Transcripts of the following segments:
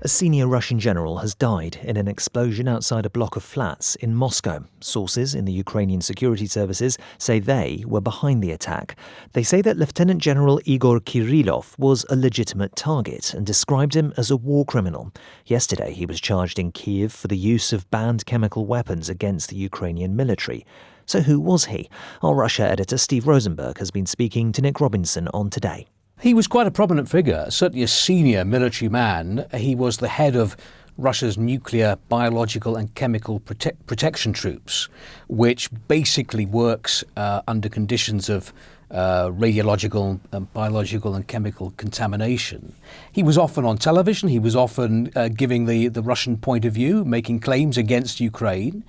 A senior Russian general has died in an explosion outside a block of flats in Moscow. Sources in the Ukrainian security services say they were behind the attack. They say that Lieutenant General Igor Kirillov was a legitimate target and described him as a war criminal. Yesterday, he was charged in Kyiv for the use of banned chemical weapons against the Ukrainian military. So who was he? Our Russia editor Steve Rosenberg has been speaking to Nick Robinson on Today. He was quite a prominent figure, certainly a senior military man. He was the head of Russia's nuclear, biological and chemical protection troops, which basically works under conditions of radiological, biological and chemical contamination. He was often on television. He was often giving the Russian point of view, making claims against Ukraine.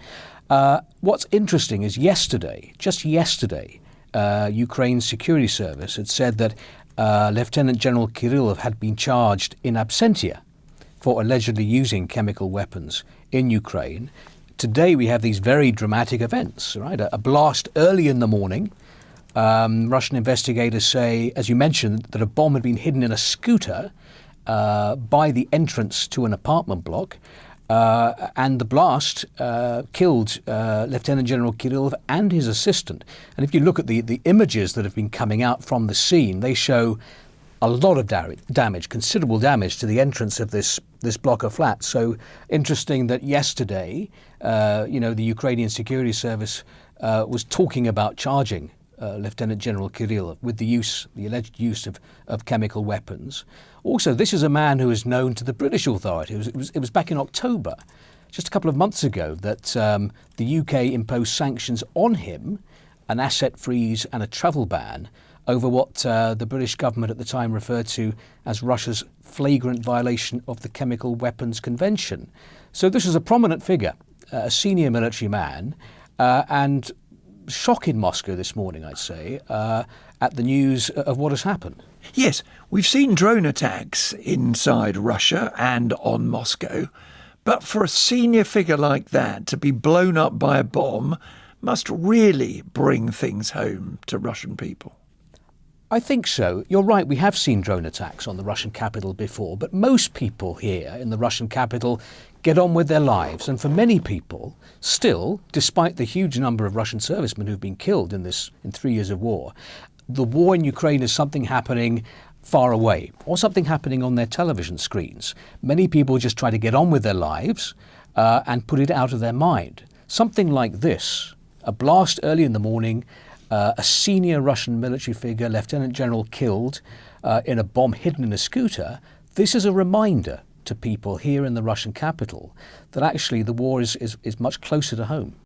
What's interesting is just yesterday, Ukraine's security service had said that Lieutenant General Kirillov had been charged in absentia for allegedly using chemical weapons in Ukraine. Today we have these very dramatic events, right? A blast early in the morning. Russian investigators say, as you mentioned, that a bomb had been hidden in a scooter by the entrance to an apartment block. And the blast killed Lieutenant General Kirillov and his assistant. And if you look at the images that have been coming out from the scene, they show a lot of damage, considerable damage to the entrance of this block of flats. So interesting that yesterday, the Ukrainian security service was talking about charging Lieutenant General Kirillov with the alleged use of chemical weapons. Also, this is a man who is known to the British authorities. It was back in October, just a couple of months ago, that the UK imposed sanctions on him, an asset freeze and a travel ban over what the British government at the time referred to as Russia's flagrant violation of the Chemical Weapons Convention. So this is a prominent figure, a senior military man, and shock in Moscow this morning, I'd say, at the news of what has happened. Yes, we've seen drone attacks inside Russia and on Moscow, but for a senior figure like that to be blown up by a bomb must really bring things home to Russian people. I think so. You're right, we have seen drone attacks on the Russian capital before, but most people here in the Russian capital get on with their lives. And for many people, still, despite the huge number of Russian servicemen who've been killed in 3 years of war, the war in Ukraine is something happening far away or something happening on their television screens. Many people just try to get on with their lives and put it out of their mind. Something like this, a blast early in the morning, a senior Russian military figure, Lieutenant General, killed in a bomb hidden in a scooter. This is a reminder to people here in the Russian capital that actually the war is much closer to home.